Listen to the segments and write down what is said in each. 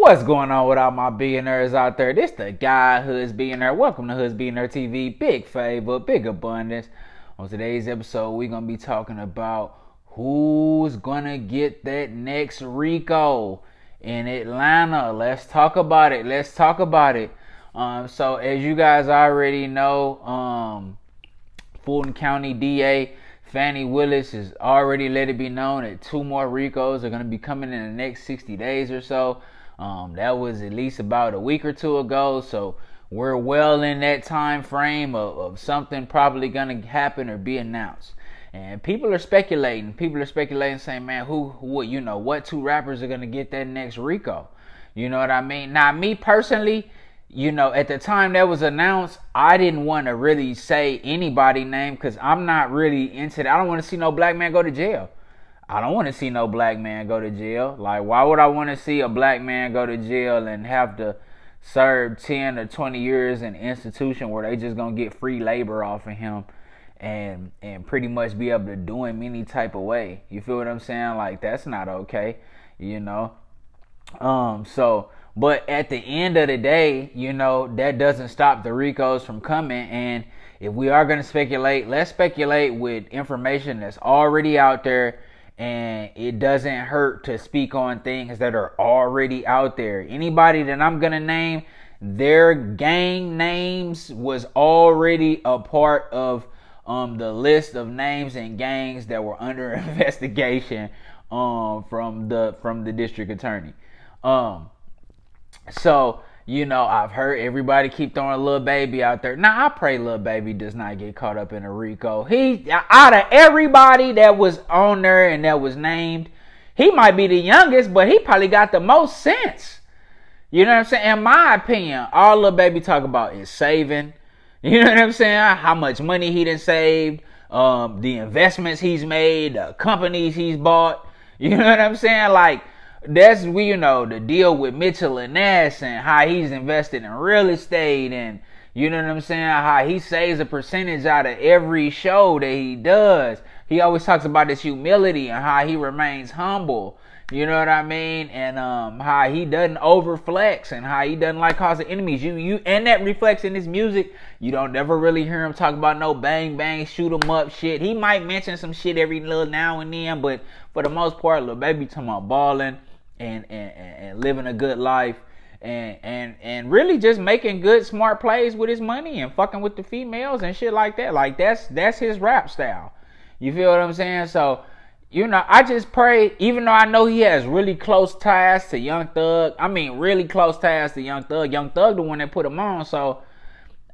What's going on with all my billionaires out there? This the guy, Hoods Billionaire. Welcome to Hoods Billionaire TV. Big favor, big abundance. On today's episode, we're going to be talking about who's going to get that next Rico in Atlanta. Let's talk about it. So as you guys already know, Fulton County DA Fannie Willis has already let it be known that 2 more Ricos are going to be coming in the next 60 days or so. That was at least about a week or two ago, so we're well in that time frame of something probably going to happen or be announced. And people are speculating, saying, man, what 2 rappers are going to get that next Rico? You know what I mean? Now, me personally, at the time that was announced, I didn't want to really say anybody's name because I'm not really into that. I don't want to see no black man go to jail. I don't want to see no black man go to jail. Like, why would I want to see a black man go to jail and have to serve 10 or 20 years in an institution where they just going to get free labor off of him and pretty much be able to do him any type of way? You feel what I'm saying? Like, that's not okay, But at the end of the day, that doesn't stop the Ricos from coming. And if we are going to speculate, let's speculate with information that's already out there. And it doesn't hurt to speak on things that are already out there. Anybody that I'm going to name, their gang names was already a part of the list of names and gangs that were under investigation from the district attorney. So, I've heard everybody keep throwing Lilbaby out there. Now, I pray Lilbaby does not get caught up in a Rico. He, out of everybody that was on there and that was named, he might be the youngest, but he probably got the most sense. You know what I'm saying? In my opinion, all Lilbaby talk about is saving. You know what I'm saying? How much money he done saved, the investments he's made, the companies he's bought. You know what I'm saying? Like, that's the deal with Mitchell and Ness and how he's invested in real estate, and you know what I'm saying, how he saves a percentage out of every show that he does. He always talks about this humility and how he remains humble. You know what I mean? And how he doesn't overflex and how he doesn't like causing enemies. And that reflects in his music. You don't ever really hear him talk about no bang bang, shoot 'em up shit. He might mention some shit every little now and then, but for the most part, Lilbaby talking about balling and living a good life and really just making good smart plays with his money and fucking with the females and shit like that. Like, that's his rap style. You feel what I'm saying? So, I just pray, even though I know he has really close ties to Young Thug. I mean, really close ties to Young Thug. Young Thug the one that put him on, so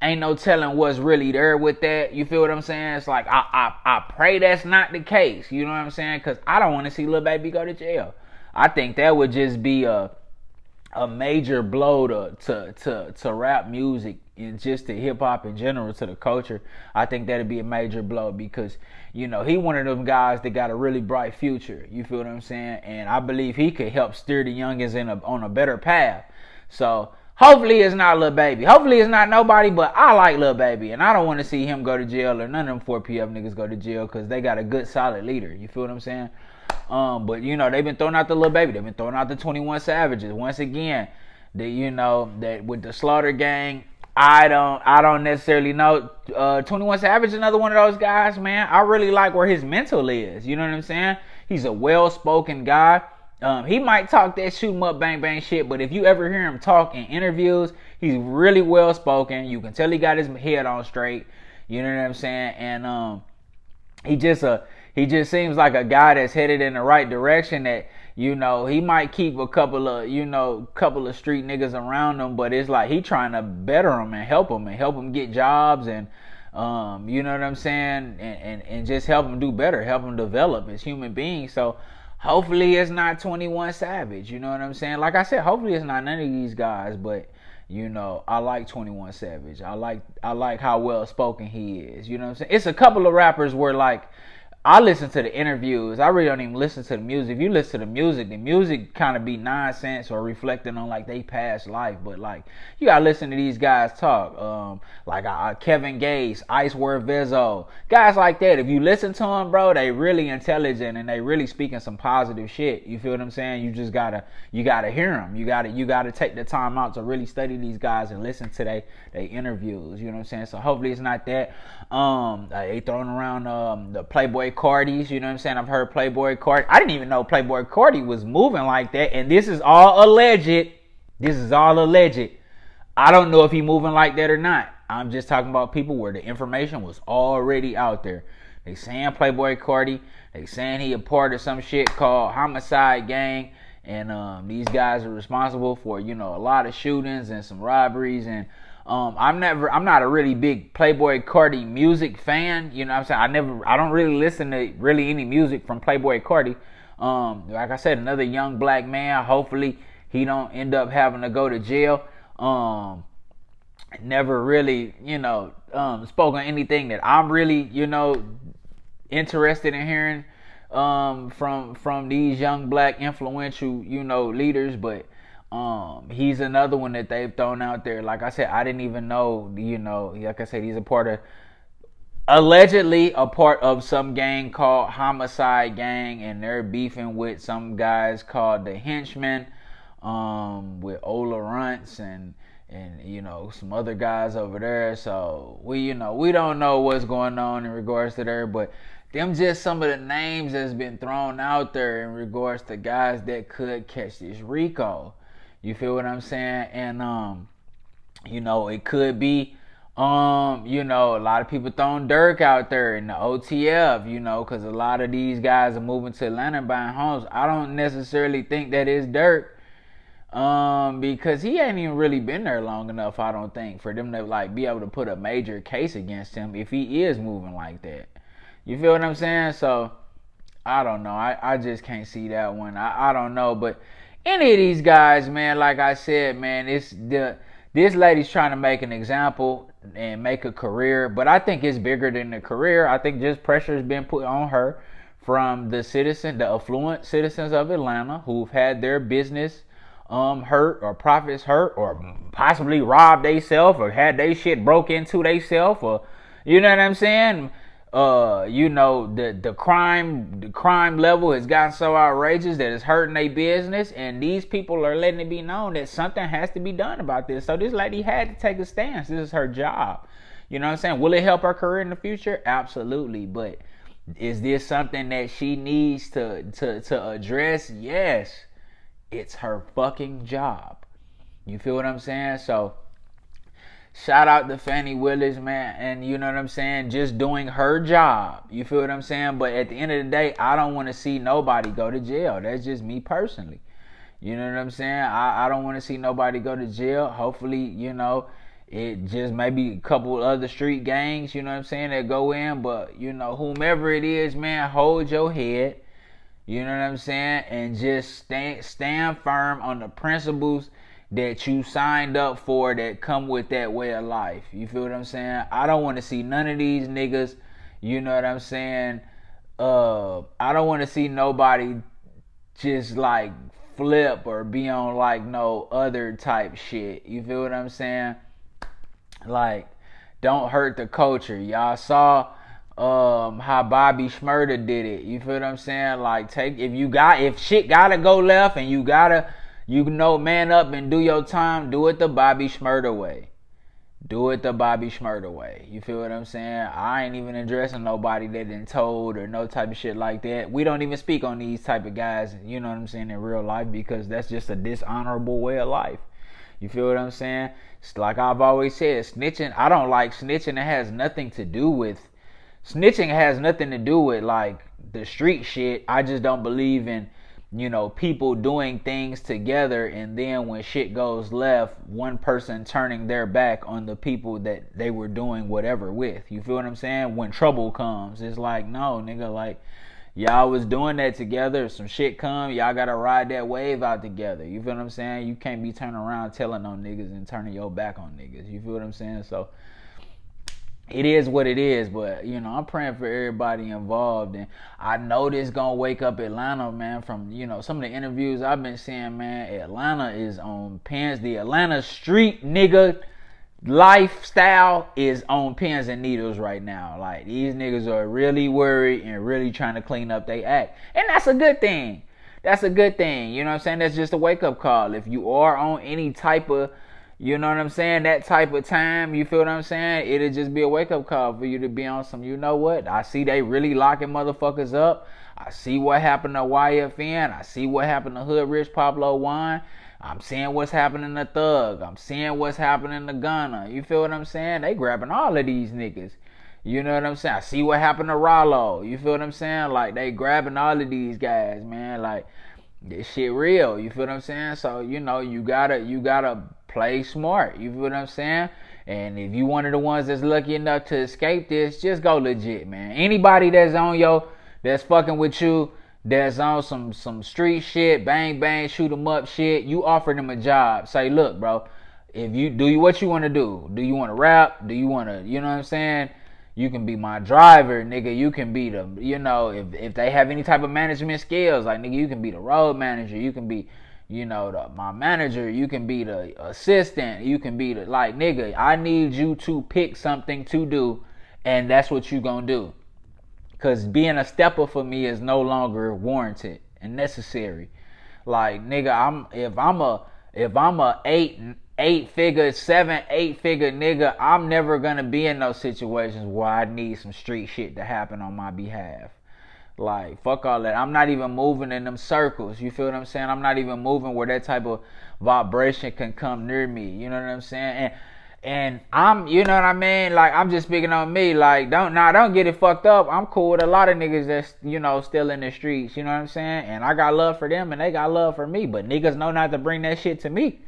ain't no telling what's really there with that. You feel what I'm saying? It's like, I pray that's not the case. You know what I'm saying? Because I don't want to see Lilbaby go to jail. I think that would just be a major blow to rap music and just to hip hop in general, to the culture. I think that'd be a major blow because, he one of them guys that got a really bright future. You feel what I'm saying? And I believe he could help steer the youngins on a better path. So hopefully it's not Lilbaby. Hopefully it's not nobody, but I like Lilbaby. And I don't want to see him go to jail or none of them 4PF niggas go to jail because they got a good, solid leader. You feel what I'm saying? But they've been throwing out the Lilbaby. They've been throwing out the 21 Savages. Once again, that with the Slaughter Gang, I don't necessarily know. 21 Savage is another one of those guys, man. I really like where his mental is. You know what I'm saying? He's a well-spoken guy. He might talk that shoot 'em up, bang bang shit, but if you ever hear him talk in interviews, he's really well-spoken. You can tell he got his head on straight. You know what I'm saying? And he just seems like a guy that's headed in the right direction. That he might keep a couple of street niggas around him, but it's like he trying to better them and help them get jobs and you know what I'm saying, and just help them do better, help them develop as human beings. So hopefully it's not 21 Savage. You know what I'm saying? Like I said, hopefully it's not none of these guys, but I like 21 Savage. I like how well spoken he is. You know what I'm saying? It's a couple of rappers where like I listen to the interviews. I really don't even listen to the music. If you listen to the music kind of be nonsense or reflecting on like they past life. But like you gotta listen to these guys talk. Like Kevin Gates, Icewear Vezzo, guys like that. If you listen to them, bro, they really intelligent and they really speaking some positive shit. You feel what I'm saying? You gotta hear them. You gotta take the time out to really study these guys and listen to they interviews. You know what I'm saying? So hopefully it's not that. They throwing around the Playboy Cardis, you know what I'm saying? I've heard Playboy Cardi. I didn't even know Playboy Cardi was moving like that. And this is all alleged. I don't know if he moving like that or not. I'm just talking about people where the information was already out there. They saying Playboy Cardi. They saying he a part of some shit called Homicide Gang. And these guys are responsible for, a lot of shootings and some robberies. And I'm not a really big Playboy Cardi music fan. You know what I'm saying? I don't really listen to really any music from Playboy Cardi. Like I said, another young black man. Hopefully he don't end up having to go to jail. Never really, spoke on anything that I'm really, interested in hearing from these young black influential, leaders. But he's another one that they've thrown out there. Like I said, I didn't even know, like I said, he's allegedly a part of some gang called Homicide Gang, and they're beefing with some guys called the Henchmen, with Ola Runts and some other guys over there. So we don't know what's going on in regards to there, but them just some of the names that's been thrown out there in regards to guys that could catch this Rico. You feel what I'm saying? And it could be a lot of people throwing Dirk out there in the OTF, because a lot of these guys are moving to Atlanta and buying homes. I don't necessarily think that is Dirk, because he ain't even really been there long enough, I don't think, for them to like be able to put a major case against him if he is moving like that. You feel what I'm saying? So I don't know. I just can't see that one. I don't know, but any of these guys, man, like I said, man, this lady's trying to make an example and make a career, but I think it's bigger than the career. I think just pressure has been put on her from the affluent citizens of Atlanta who've had their business hurt or profits hurt or possibly robbed theyself or had they shit broke into theyself, or you know what I'm saying? The crime level has gotten so outrageous that it's hurting their business, and these people are letting it be known that something has to be done about this. So this lady had to take a stance. This is her job. You know what I'm saying? Will it help her career in the future? Absolutely. But is this something that she needs to address? Yes. It's her fucking job. You feel what I'm saying? So shout out to Fannie Willis, man, and you know what I'm saying, just doing her job. You feel what I'm saying? But at the end of the day, I don't want to see nobody go to jail. That's just me personally. You know what I'm saying? I don't want to see nobody go to jail. Hopefully, it just maybe a couple other street gangs, you know what I'm saying, that go in. But, whomever it is, man, hold your head. You know what I'm saying? And just stand firm on the principles that you signed up for that come with that way of life. You feel what I'm saying? I don't want to see none of these niggas, you know what I'm saying? I don't want to see nobody just like flip or be on like no other type shit. You feel what I'm saying? Like, don't hurt the culture. Y'all saw how Bobby Shmurda did it. You feel what I'm saying? Like, if shit gotta go left and you gotta man up and do your time, do it the Bobby Shmurda way. Do it the Bobby Shmurda way. You feel what I'm saying? I ain't even addressing nobody that done told or no type of shit like that. We don't even speak on these type of guys, you know what I'm saying, in real life, because that's just a dishonorable way of life. You feel what I'm saying? It's like I've always said, snitching, I don't like snitching. It has nothing to do with like the street shit. I just don't believe in, people doing things together, and then when shit goes left, one person turning their back on the people that they were doing whatever with. You feel what I'm saying? When trouble comes, it's like, no, nigga, like, y'all was doing that together. If some shit come, y'all gotta ride that wave out together. You feel what I'm saying? You can't be turning around telling on niggas and turning your back on niggas. You feel what I'm saying? So it is what it is, but you know, I'm praying for everybody involved, and I know this gonna wake up Atlanta, man. From you know some of the interviews I've been seeing, man, Atlanta is on pins. The Atlanta street nigga lifestyle is on pins and needles right now. Like these niggas are really worried and really trying to clean up their act, and that's a good thing. That's a good thing. You know what I'm saying? That's just a wake up call. If you are on any type of, you know what I'm saying, that type of time, you feel what I'm saying? It'll just be a wake up call for you to be on some, you know what? I see they really locking motherfuckers up. I see what happened to YFN. I see what happened to Hood Rich Pablo Wine. I'm seeing what's happening to Thug. I'm seeing what's happening to Gunna. You feel what I'm saying? They grabbing all of these niggas. You know what I'm saying? I see what happened to Rollo. You feel what I'm saying? Like, they grabbing all of these guys, man. Like, this shit real. You feel what I'm saying? So, you know, you gotta play smart. You feel what I'm saying? And if you one of the ones that's lucky enough to escape this, just go legit, man. Anybody that's fucking with you, that's on some street shit, bang bang, shoot 'em up shit, you offer them a job. Say, look, bro, if you do what you want to do. Do you want to rap? Do you want to, you know what I'm saying? You can be my driver, nigga. You can be the, you know, if they have any type of management skills, like, nigga, you can be the road manager. You can be, you know, my manager. You can be the assistant. You can be the, like, nigga, I need you to pick something to do, and that's what you gonna do. Because being a stepper for me is no longer warranted and necessary. Like, nigga, if I'm a eight figure, 7-8 figure nigga, I'm never gonna be in those situations where I need some street shit to happen on my behalf. Like, fuck all that. I'm not even moving in them circles. You feel what I'm saying? I'm not even moving where that type of vibration can come near me. You know what I'm saying? And I'm, you know what I mean? Like, I'm just speaking on me. Like, don't get it fucked up. I'm cool with a lot of niggas that's, you know, still in the streets. You know what I'm saying? And I got love for them and they got love for me. But niggas know not to bring that shit to me.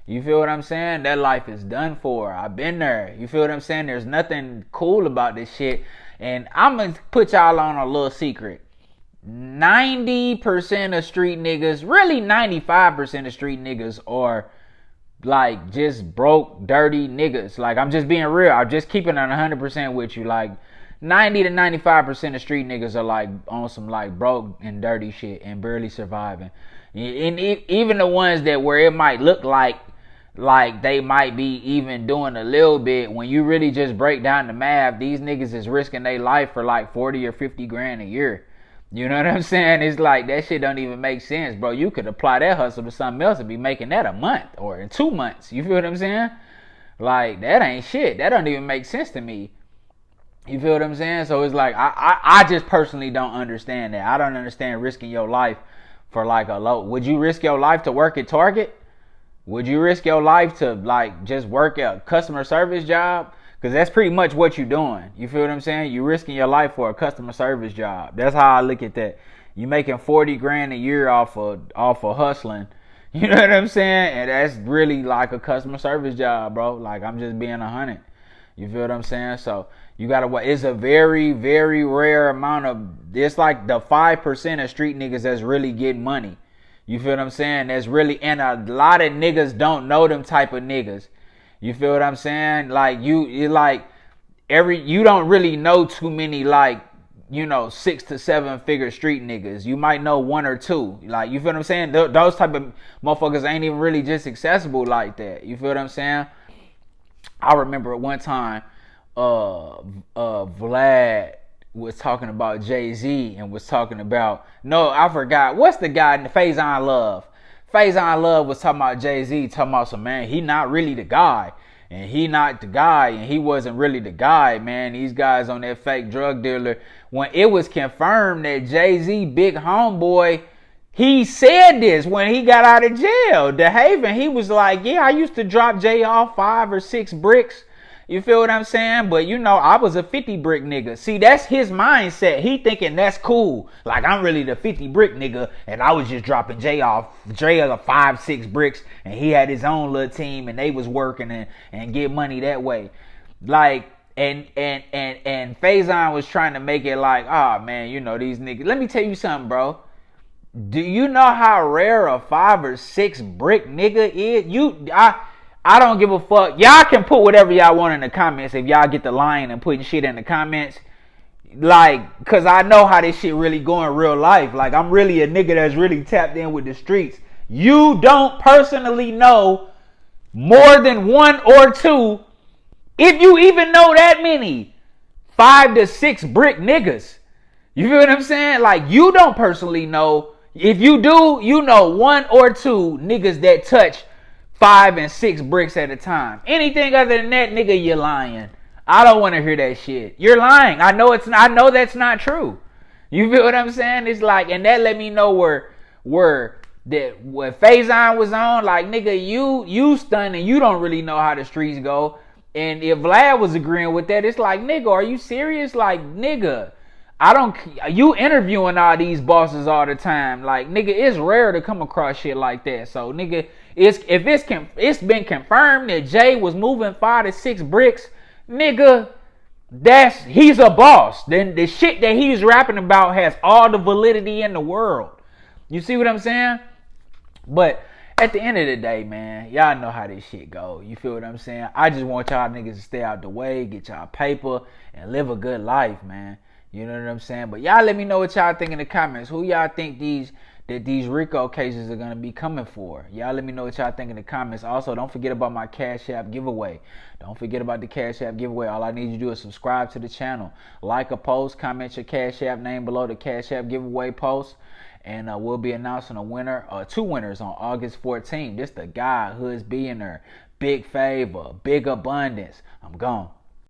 You feel what I'm saying? That life is done for. I've been there. You feel what I'm saying? There's nothing cool about this shit. And I'm going to put y'all on a little secret. 90% of street niggas, really 95% of street niggas are like just broke, dirty niggas. Like, I'm just being real. I'm just keeping it 100% with you. Like, 90 to 95% of street niggas are like on some like broke and dirty shit and barely surviving. And even the ones that where it might look like they might be even doing a little bit, when you really just break down the math, these niggas is risking their life for like 40 or 50 grand a year. You know what I'm saying? It's like, that shit don't even make sense, bro. You could apply that hustle to something else and be making that a month or in 2 months. You feel what I'm saying? Like, that ain't shit. That don't even make sense to me. You feel what I'm saying? So it's like, I just personally don't understand that. I don't understand risking your life for like a low. Would you risk your life to work at Target? Would you risk your life to like just work a customer service job? Because that's pretty much what you're doing. You feel what I'm saying? You're risking your life for a customer service job. That's how I look at that. You making 40 grand a year off of hustling. You know what I'm saying? And that's really like a customer service job, bro. Like, I'm just being 100. You feel what I'm saying? So you gotta, it's a very, very rare amount of, it's like the 5% of street niggas that's really getting money. You feel what I'm saying? That's really, and a lot of niggas don't know them type of niggas. You feel what I'm saying? Like, you don't really know too many, like, you know, 6 to 7 figure street niggas. You might know 1 or 2. Like, you feel what I'm saying? Those type of motherfuckers ain't even really just accessible like that. You feel what I'm saying? I remember at one time, Vlad was talking about Jay-Z and was talking about, no, I forgot. What's the guy in the Faison Love? Faison Love was talking about Jay-Z, talking about some, man, he not really the guy. And he not the guy, and he wasn't really the guy, man. These guys on that fake drug dealer. When it was confirmed that Jay-Z, big homeboy, he said this when he got out of jail. DeHaven, he was like, yeah, I used to drop Jay off 5 or 6 bricks. You feel what I'm saying? But, you know, I was a 50 brick nigga. See, that's his mindset. He thinking that's cool. Like, I'm really the 50 brick nigga, and I was just dropping Jay off 5, 6 bricks, and he had his own little team, and they was working and get money that way. Like, and Faison was trying to make it like, man, you know, these niggas. Let me tell you something, bro. Do you know how rare a 5 or 6 brick nigga is? I don't give a fuck. Y'all can put whatever y'all want in the comments if y'all get the lying and putting shit in the comments. Like, cause I know how this shit really go in real life. Like, I'm really a nigga that's really tapped in with the streets. You don't personally know more than one or two, if you even know that many, 5 to 6 brick niggas. You feel what I'm saying? Like, you don't personally know. If you do, you know 1 or 2 niggas that touch 5 and 6 bricks at a time. Anything other than that, nigga, you're lying. I don't want to hear that shit. You're lying. I know that's not true. You feel what I'm saying? It's like, and that let me know where Faison was on. Like, nigga, you stunned and you don't really know how the streets go. And if Vlad was agreeing with that, it's like, nigga, are you serious? Like, nigga, you interviewing all these bosses all the time. Like, nigga, it's rare to come across shit like that. So, nigga, it's been confirmed that Jay was moving 5 to 6 bricks, nigga, he's a boss. Then the shit that he's rapping about has all the validity in the world. You see what I'm saying? But at the end of the day, man, y'all know how this shit go. You feel what I'm saying? I just want y'all niggas to stay out the way, get y'all paper, and live a good life, man. You know what I'm saying? But y'all let me know what y'all think in the comments. Who y'all think these Rico cases are going to be coming for? Y'all let me know what y'all think in the comments. Also, don't forget about my Cash App giveaway. Don't forget about the Cash App giveaway. All I need you to do is subscribe to the channel. Like a post. Comment your Cash App name below the Cash App giveaway post. And we'll be announcing a winner, 2 winners on August 14th. This the guy, Hoods Billionaire, Big Favor, Big Abundance. I'm gone.